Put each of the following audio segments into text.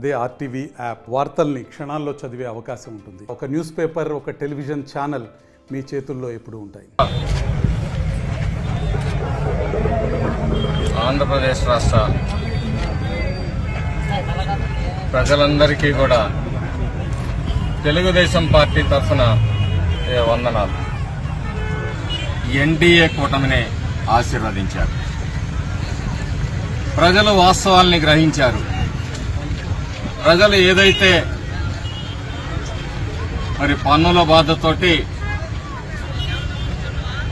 అదే RTV app వార్తల్ని క్షణాల్లో చదివే అవకాశం ఉంటుంది. ఒక న్యూస్ పేపర్, ఒక టెలివిజన్ ఛానల్ మీ చేతుల్లో ఎప్పుడూ ఉంటాయి. ఆంధ్రప్రదేశ్ రాష్ట్ర ప్రజలందరికీ కూడా తెలుగుదేశం పార్టీ తరఫున వందనాలు. ఎన్డీఏ కూటమిని ఆశీర్వదించారు. ప్రజలు వాస్తవాల్ని గ్రహించారు. ప్రజలు ఏదైతే మరి పన్నుల బాధతోటి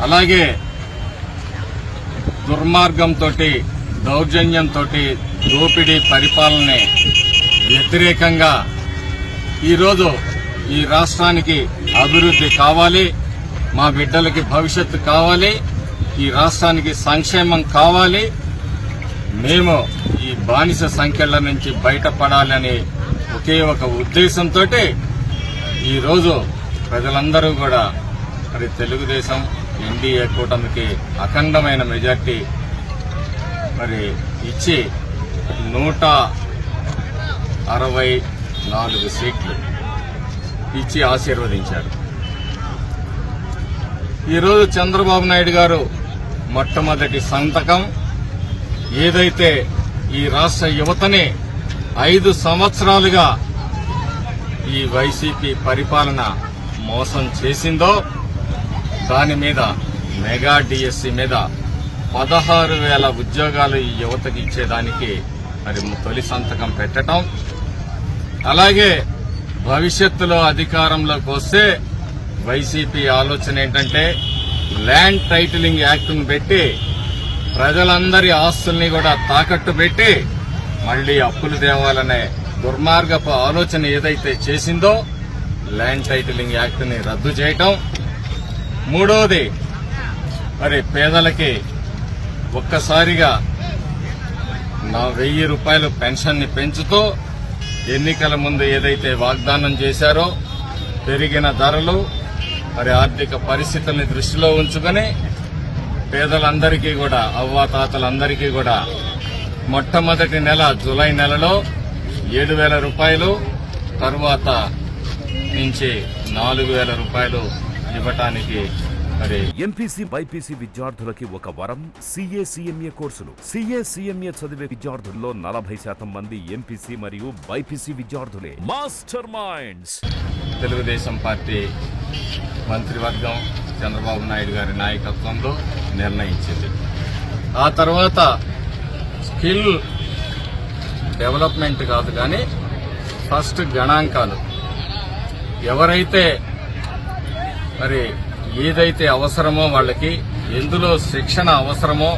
అలాగే దుర్మార్గంతో దౌర్జన్యంతో దోపిడీ పరిపాలనే వ్యతిరేకంగా ఈరోజు ఈ రాష్ట్రానికి అభివృద్ధి కావాలి, మా బిడ్డలకి భవిష్యత్తు కావాలి, ఈ రాష్ట్రానికి సంక్షేమం కావాలి, మేము ఈ బానిస సంఖ్యల నుంచి బయటపడాలని ఒకే ఒక ఉద్దేశంతో ఈరోజు ప్రజలందరూ కూడా మరి తెలుగుదేశం ఎన్డీఏ కూటమికి అఖండమైన మెజార్టీ మరి ఇచ్చి 164 సీట్లు ఇచ్చి ఆశీర్వదించారు. ఈరోజు చంద్రబాబు నాయుడు గారు మొట్టమొదటి సంతకం ఏదైతే ఈ రాష్ట్ర యువతని 5 సంవత్సరాలుగా ఈ వైసీపీ పరిపాలన మోసం చేసిందో దాని మీద మెగా డిఎస్సి మీద 16,000 ఉద్యోగాలు ఈ యువతకి ఇచ్చేదానికి మరి తొలి సంతకం పెట్టడం, అలాగే భవిష్యత్తులో అధికారంలోకి వస్తే వైసీపీ ఆలోచన ఏంటంటే ల్యాండ్ టైటిలింగ్ యాక్ట్ను పెట్టి ప్రజలందరి ఆస్తుల్ని కూడా తాకట్టు పెట్టి మళ్లీ అప్పులు తేవాలనే దుర్మార్గపు ఆలోచన ఏదైతే చేసిందో ల్యాండ్ టైటిలింగ్ యాక్ట్ని రద్దు చేయటం. మూడవది మరి పేదలకి ఒక్కసారిగా 1000 రూపాయలు పెన్షన్ని పెంచుతూ ఎన్నికల ముందు ఏదైతే వాగ్దానం చేశారో పెరిగిన ధరలు మరి ఆర్థిక పరిస్థితుల్ని దృష్టిలో ఉంచుకొని పేదలందరికీ కూడా అవ్వాతాతలందరికీ కూడా మొట్టమొదటి నెల జూలై నెలలో 7,000 రూపాయలు, తరువాత నుంచి 4,000 రూపాయలు ఇవ్వటానికి మరి ఎంపీసీ బైపీసీ విద్యార్థులకి ఒక వరం సీఏ సీఎంఏ కోర్సులు. సీఏ సీఎంఏ చదివే విద్యార్థుల్లో 40% మంది ఎంపీసీ మరియు బైపీసీ విద్యార్థులే. Master minds. తెలుగుదేశం పార్టీ మంత్రివర్గం చంద్రబాబు నాయుడు గారి నాయకత్వంలో నిర్ణయించింది. ఆ తర్వాత స్కిల్ డెవలప్మెంట్ కాదు కానీ ఫస్ట్ గణాంకాలు ఎవరైతే మరి ఏదైతే అవసరమో వాళ్ళకి ఎందులో శిక్షణ అవసరమో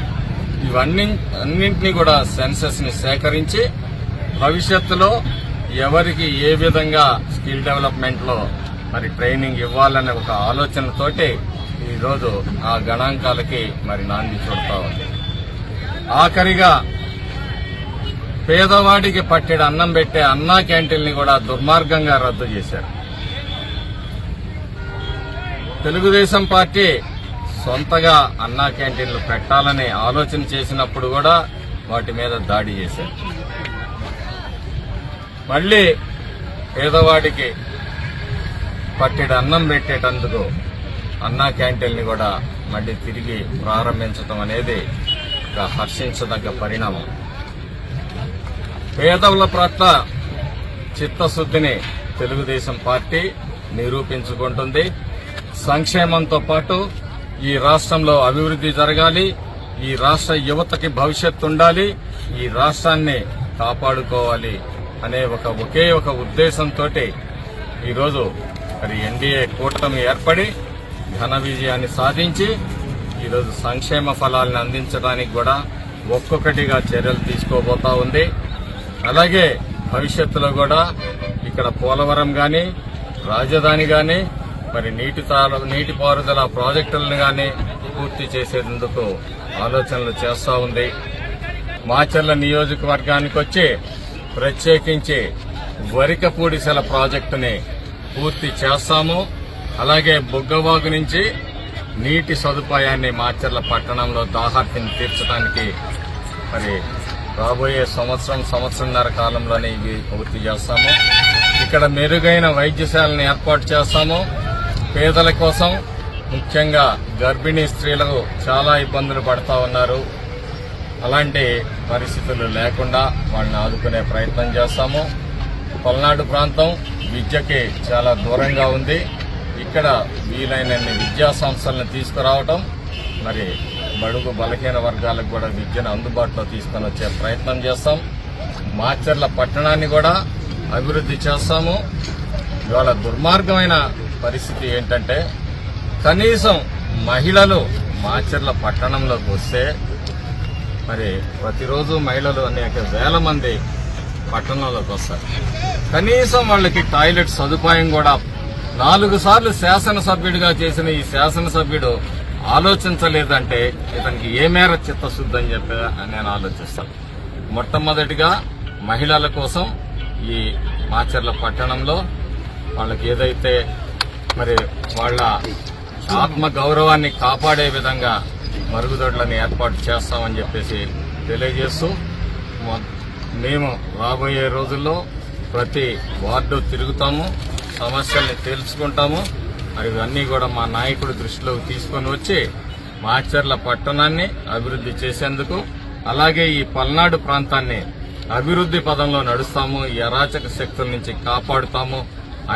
అన్నింటినీ కూడా సెన్సస్ ని సేకరించి భవిష్యత్తులో ఎవరికి ఏ విధంగా స్కిల్ డెవలప్మెంట్ లో మరి ట్రైనింగ్ ఇవ్వాలనే ఒక ఆలోచనతోటి ఈరోజు ఆ గణాంకాలకి మరి నాంది చూడతా ఉంది. ఆఖరిగా పేదవాడికి పట్టెడు అన్నం పెట్టే అన్నా క్యాంటీన్ని కూడా దుర్మార్గంగా రద్దు చేశారు. తెలుగుదేశం పార్టీ సొంతగా అన్నా క్యాంటీన్లు పెట్టాలని ఆలోచన చేసినప్పుడు కూడా వాటి మీద దాడి చేశారు. మళ్లీ పేదవాడికి పట్టెడు అన్నం పెట్టేటందుకు అన్నా క్యాంటీన్ని కూడా మళ్లీ తిరిగి ప్రారంభించడం అనేది ఒక హర్షించదగ్గ పరిణామం. పేదల పట్ల చిత్తశుద్ధిని తెలుగుదేశం పార్టీ నిరూపించుకుంటుంది. సంక్షేమంతో పాటు ఈ రాష్ట్రంలో అభివృద్ధి జరగాలి, ఈ రాష్ట్ర యువతకి భవిష్యత్తు ఉండాలి, ఈ రాష్ట్రాన్ని కాపాడుకోవాలి అనే ఒకే ఒక ఉద్దేశంతో ఈరోజు మరి ఎన్డీఏ కూటమి ఏర్పడి ఘన విజయాన్ని సాధించి ఈరోజు సంక్షేమ ఫలాలను అందించడానికి కూడా ఒక్కొక్కటిగా చర్యలు తీసుకోబోతా ఉంది. అలాగే భవిష్యత్తులో కూడా ఇక్కడ పోలవరం గాని, రాజధాని గాని, మరి నీటిపారుదల ప్రాజెక్టులను గాని పూర్తి చేసేందుకు ఆలోచనలు చేస్తా ఉంది. మాచర్ల నియోజకవర్గానికి వచ్చి ప్రత్యేకించి వరికపూడిసెల ప్రాజెక్టుని పూర్తి చేస్తాము. అలాగే బుగ్గవాగు నుంచి నీటి సదుపాయాన్ని మాచర్ల పట్టణంలో దాహార్తిని తీర్చడానికి మరి రాబోయే సంవత్సరంన్నర కాలంలోనే ఇవి పూర్తి చేస్తాము. ఇక్కడ మెరుగైన వైద్యశాలను ఏర్పాటు చేస్తాము. పేదల కోసం, ముఖ్యంగా గర్భిణీ స్త్రీలకు చాలా ఇబ్బందులు పడతా ఉన్నారు. అలాంటి పరిస్థితులు లేకుండా వాళ్ళని ఆదుకునే ప్రయత్నం చేస్తాము. పల్నాడు ప్రాంతం విద్యకి చాలా దూరంగా ఉంది. ఇక్కడ వీలైనన్ని విద్యా సంస్థలను తీసుకురావటం, మరి బడుగు బలహీన వర్గాలకు కూడా విద్యను అందుబాటులో తీసుకొని వచ్చే ప్రయత్నం చేస్తాం. మాచర్ల పట్టణాన్ని కూడా అభివృద్ధి చేస్తాము. ఇవాళ దుర్మార్గమైన పరిస్థితి ఏంటంటే కనీసం మహిళలు మాచర్ల పట్టణంలోకి వస్తే మరి ప్రతిరోజు మహిళలు అనేక వేల మంది పట్టణంలోకి వస్తారు. కనీసం వాళ్ళకి టాయిలెట్ సదుపాయం కూడా 4 సార్లు శాసనసభ్యుడిగా చేసిన ఈ శాసనసభ్యుడు ఆలోచించలేదంటే ఇతనికి ఏ మేర చిత్తశుద్ధి అని చెప్పి నేను ఆలోచిస్తాను. మొట్టమొదటిగా మహిళల కోసం ఈ మాచర్ల పట్టణంలో వాళ్ళకి ఏదైతే మరి వాళ్ళ ఆత్మ గౌరవాన్ని కాపాడే విధంగా మరుగుదొడ్లను ఏర్పాటు చేస్తామని చెప్పేసి తెలియజేస్తూ మేము రాబోయే రోజుల్లో ప్రతి వార్డు తిరుగుతాము, సమస్యల్ని తెలుసుకుంటాము. మరి ఇవన్నీ కూడా మా నాయకుడి దృష్టిలోకి తీసుకొని వచ్చి మాచర్ల పట్టణాన్ని అభివృద్ధి చేసేందుకు, అలాగే ఈ పల్నాడు ప్రాంతాన్ని అభివృద్ధి పదంలో నడుస్తాము. ఈ అరాచక శక్తుల నుంచి కాపాడుతాము.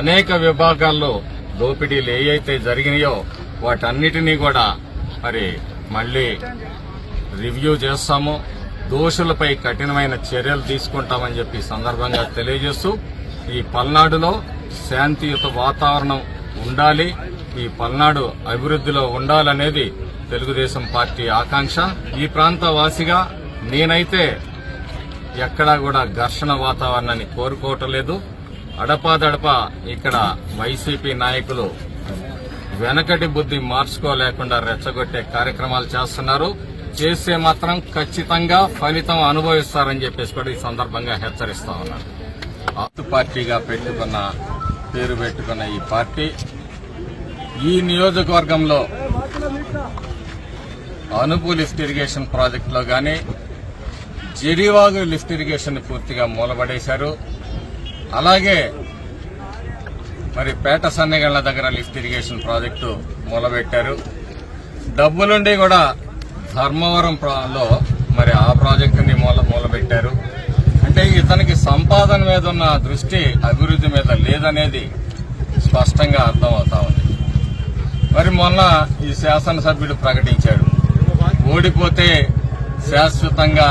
అనేక విభాగాల్లో దోపిడీలు ఏవైతే జరిగినాయో వాటన్నిటినీ కూడా మరి మళ్లీ రివ్యూ చేస్తాము. దోషులపై కఠినమైన చర్యలు తీసుకుంటామని చెప్పి సందర్భంగా తెలియజేస్తూ ఈ పల్నాడులో శాంతియుత వాతావరణం ఉండాలి, ఈ పల్నాడు అభివృద్ధిలో ఉండాలనేది తెలుగుదేశం పార్టీ ఆకాంక్ష. ఈ ప్రాంత వాసిగా నేనైతే ఎక్కడా కూడా ఘర్షణ వాతావరణాన్ని కోరుకోవటం లేదు. అడపాదడపా ఇక్కడ వైసీపీ నాయకులు వెనకటి బుద్ధి మార్చుకోలేకుండా రెచ్చగొట్టే కార్యక్రమాలు చేస్తున్నారు. చేస్తే మాత్రం ఖచ్చితంగా ఫలితం అనుభవిస్తారని చెప్పేసి కూడా ఈ సందర్భంగా హెచ్చరిస్తా ఉన్నారు. ఆతు పార్టీగా పేరు పెట్టుకున్న ఈ పార్టీ ఈ నియోజకవర్గంలో అనుపు లిఫ్ట్ ఇరిగేషన్ ప్రాజెక్టులో గాని జరివాగు లిఫ్ట్ ఇరిగేషన్ పూర్తిగా మూలబడేశారు. అలాగే మరి పేట సన్నగళ్ల దగ్గర లిఫ్ట్ ఇరిగేషన్ ప్రాజెక్టు మొదలుపెట్టారు. డబ్బులుండి కూడా ధర్మవరంలో మరి ఆ ప్రాజెక్టుని మొదలుపెట్టారు. అంటే ఇతనికి సంపాదన మీద ఉన్న దృష్టి అభివృద్ధి మీద లేదనేది స్పష్టంగా అర్థమవుతా ఉంది. మరి మొన్న ఈ శాసనసభ్యుడు ప్రకటించాడు, ఓడిపోతే శాశ్వతంగా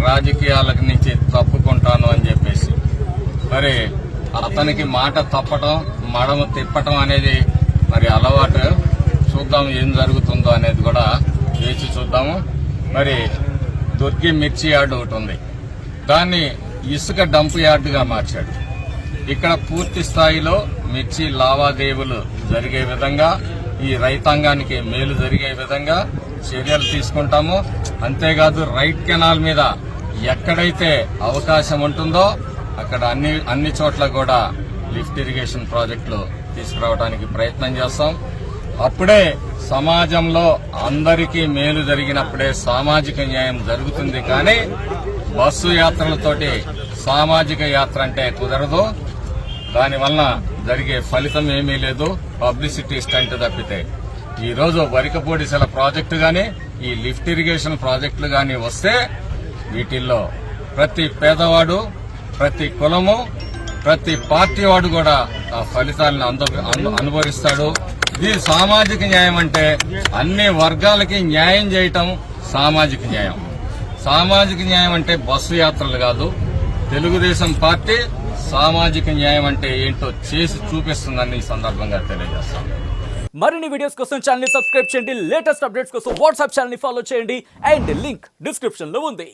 రాజకీయాల నుంచి తప్పుకుంటాను అని చెప్పేసి. మరి అతనికి మాట తప్పటం, మడమ తిప్పటం అనేది మరి అలవాటు. చూద్దాం ఏం జరుగుతుందో అనేది కూడా వేచి చూద్దాము. మరి దుర్గి మిర్చి యార్డు ఒకటి ఉంది, దాన్ని ఇసుక డంప్ యార్డుగా మార్చాడు. ఇక్కడ పూర్తి స్థాయిలో మిర్చి లావాదేవీలు జరిగే విధంగా, ఈ రైతాంగానికి మేలు జరిగే విధంగా చర్యలు తీసుకుంటాము. అంతేకాదు రైట్ కెనాల్ మీద ఎక్కడైతే అవకాశం ఉంటుందో అక్కడ అన్ని చోట్ల కూడా లిఫ్ట్ ఇరిగేషన్ ప్రాజెక్టులు తీసుకురావడానికి ప్రయత్నం చేస్తాం. అప్పుడే సమాజంలో అందరికీ మేలు జరిగినప్పుడే సామాజిక న్యాయం జరుగుతుంది. కానీ బస్సు యాత్రలతోటి సామాజిక యాత్ర అంటే కుదరదు. దానివల్ల జరిగే ఫలితం ఏమీ లేదు, పబ్లిసిటీ స్టంట్ తప్పితే. ఈ రోజు వరికపూడిసెల ప్రాజెక్టు గాని, ఈ లిఫ్ట్ ఇరిగేషన్ ప్రాజెక్టులు గాని వస్తే వీటిల్లో ప్రతి పేదవాడు, ప్రతి కులము, ప్రతి పార్టీ వాడు కూడా ఆ ఫలితాలను అనుభవిస్తాడు. ఇది సామాజిక న్యాయం అంటే అన్ని వర్గాలకి న్యాయం చేయటం సామాజిక న్యాయం. సామాజిక న్యాయం అంటే బస్సు యాత్రలు కాదు. తెలుగుదేశం పార్టీ సామాజిక న్యాయం అంటే ఏంటో చేసి చూపిస్తుందని ఈ సందర్భంగా తెలియజేస్తాం. మరిన్ని వీడియోస్ కోసం ఛానల్ ని సబ్స్క్రైబ్ చేయండి, లేటెస్ట్ అప్డేట్స్ కోసం వాట్సాప్ ఛానల్ ని ఫాలో చేయండి అండ్ లింక్ డిస్క్రిప్షన్ లో ఉంది.